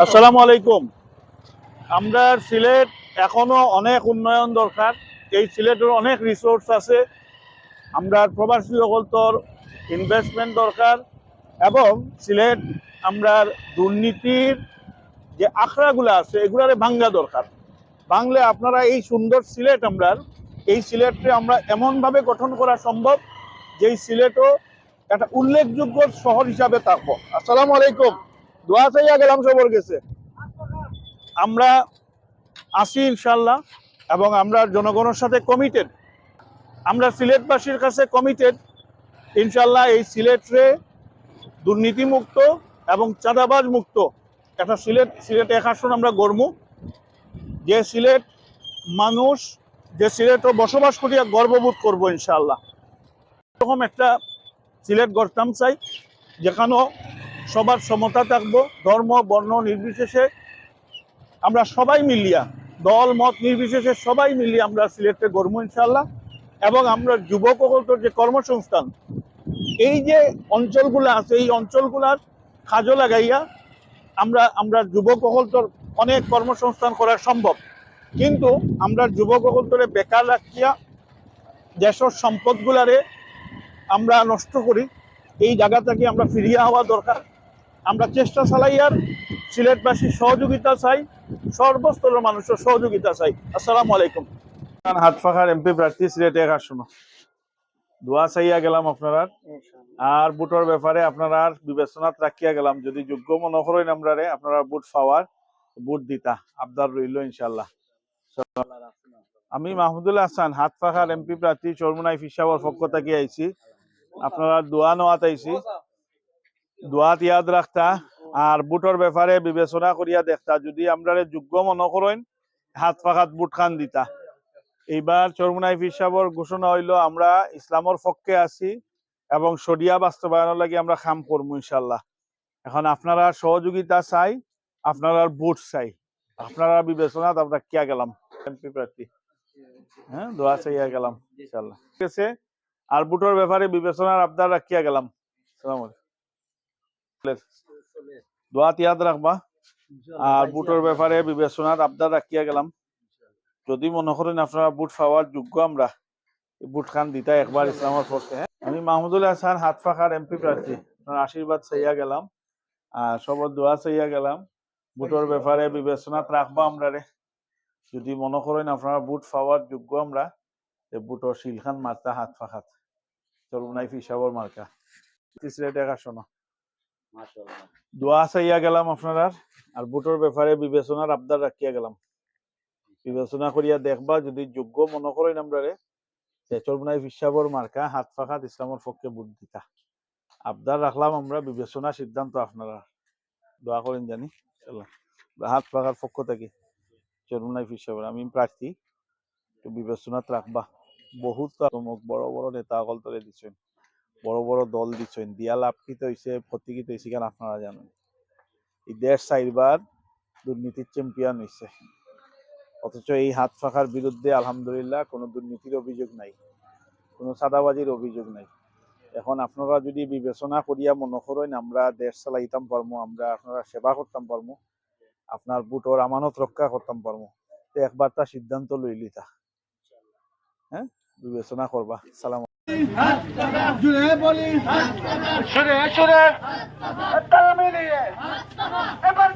আসসালামু আলাইকুম। আমরা সিলেট এখনো অনেক উন্নয়ন দরকার। এই সিলেটের অনেক রিসোর্স আছে। আমরা প্রবাসী সকলতর ইনভেস্টমেন্ট দরকার এবং সিলেট আমরা দুর্নীতির যে আখড়াগুলো আছে এগুলারে ভাঙ্গা দরকার। বাংলে আপনারা এই সুন্দর সিলেট এই সিলেটকে আমরা এমনভাবে গঠন করা সম্ভব যেই সিলেটও একটা উল্লেখযোগ্য শহর হিসাবে থাকবো। আসসালামু আলাইকুম। দোয়া চাইয়া গেলাম সবর গেছে। আমরা আছি ইনশাল্লাহ এবং আমরা জনগণের সাথে কমিটেড। আমরা সিলেটবাসীর কাছে কমিটেড ইনশাল্লাহ এই সিলেটে দুর্নীতিমুক্ত এবং চাঁদাবাজ মুক্ত একটা সিলেট এক আসন আমরা গড়মু, যে সিলেট মানুষ যে সিলেটও বসবাস করিয়া গর্ববোধ করবো ইনশাল্লাহ। এরকম একটা সিলেট গড়তাম চাই যেখানেও সবার সমতা থাকবো, ধর্ম বর্ণ নির্বিশেষে আমরা সবাই মিলিয়া, দল মত নির্বিশেষে সবাই মিলিয়ে আমরা সিলেটে গড়বো ইনশাল্লাহ। এবং আমরা যুবক যে কর্মসংস্থান, এই যে অঞ্চলগুলো আছে এই অঞ্চলগুলার কাজে লাগাইয়া আমরা যুবক অনেক কর্মসংস্থান করা সম্ভব। কিন্তু আমরা যুবক বেকার রাখিয়া দেশের সম্পদগুলারে আমরা নষ্ট করি। এই জায়গাটাকে আমরা ফিরিয়ে হওয়া দরকার। আমরা চেষ্টা চালাই আর সিলেটবাসীর সহযোগিতা চাই, সর্বস্তরের মানুষের সহযোগিতা চাই। আসসালামু আলাইকুম। হাতফাখার এমপি প্রার্থী সিলেটে এক আসন দোয়া চাইয়া গেলাম আপনারা আর বুটের ব্যাপারে আপনারা বিবেচনাত রাখিয়া গেলাম, যদি যোগ্য মনে করেন আপনারা বুট পাওয়ার বুট দিতা আবদার রইল ইনশাল্লাহ। আমি মাহমুদুল্লাহ হাসান হাতফাখার এমপি প্রার্থী চরমুনাই ফিসাবর পক্ষ থেকে আইছি। আপনারা দোয়া নেওয়াত আইছি, দোয়াত ইয়াদ রাখতা আর বুটের ব্যাপারে বিবেচনা করিয়া দেখতা, যদি আমরা যোগ্য মনে করেন হাত ফাঁকাত বুট খান দিতা। এইবার চরমুনাই ফিসাবর ঘোষণা হইল আমরা ইসলামর পক্ষে আছি এবং শরিয়া বাস্তবায়নের লাগি আমরা কাম করবো ইনশাল্লাহ। এখন আপনারা সহযোগিতা চাই, আপনারা বুট চাই, আপনারা বিবেচনাত আমরা কিয়া গেলাম এমপি প্রার্থী। হ্যাঁ, দোয়া চাইয়া গেলাম ইনশাল্লাহ। ঠিক আছে, আর বুটের ব্যাপারে বিবেচনার আবদার রাখিয়া গেলাম। আসসালামু আলাইকুম। দোয়াত ইয়াদ রাখবা আর বুটের ব্যাপারে বিবেচনার আবদার রাখিয়া গেলাম। যদি মনে করেন আপনারা বুট পাওয়ার যোগ্য আমরা বুট খান দিতা একবার ইসলামের পক্ষে। আমি মাহমুদুল হাসান হাতফাখার এমপি প্রার্থী, আপনার আশীর্বাদ চাইয়া গেলাম আর সবর দোয়া চাইয়া গেলাম। বুটের ব্যাপারে বিবেচনাত রাখবা আমরা যদি মনে করেন আপনারা বুট পাওয়ার যোগ্য আমরা বুটের শিলখান মারতা হাতফাখাত চরমুনাই ফিসাবর মার্কা সিলেটে আসন দোয়া চাইয়া গেলাম আপনারা আর বুটের ব্যাপারে বিবেচনার আবদার রাখিয়া গেলাম। বিবেচনা করিয়া দেখবা যদি যোগ্য মনে করেন আমরা চরমুনাই ফিসাবর মার্কা হাতফাখাত ইসলামের পক্ষে বুট দিতা আবদার রাখলাম আমরা। বিবেচনা সিদ্ধান্ত আপনারা দোয়া করেন জানি হাতফাখার পক্ষ থেকে চরমুনাই ফিসাবর আমি প্রার্থী, বিবেচনাত রাখবা। বহুত বড় বড় নেতা সকল তলে দিচ্ছেন, বড় বড় দল দিচ্ছেন, দিয়া লাভ কিত হয়েছে ক্ষতিকিত হয়েছে কেন আপনারা জানেন। এই দেশ চাইবার দুর্নীতির চ্যাম্পিয়ন হয়েছে, অথচ এই হাত ফাঁকার বিরুদ্ধে আলহামদুলিল্লাহ কোনো দুর্নীতির অভিযোগ নাই, কোনো চাঁদাবাজির অভিযোগ নাই। এখন আপনারা যদি বিবেচনা করিয়া মনে করেন আমরা দেশ চালাইতাম পারবো, আমরা আপনারা সেবা করতাম পারবো, আপনার বুটর আমানত রক্ষা করতাম পারবো, তো একবার তা সিদ্ধান্ত লইলিতা। হ্যাঁ, বিবেচনা করবা। সালাম। জুড়ে বলি শুনে শুনে তাল মিলিয়ে এবার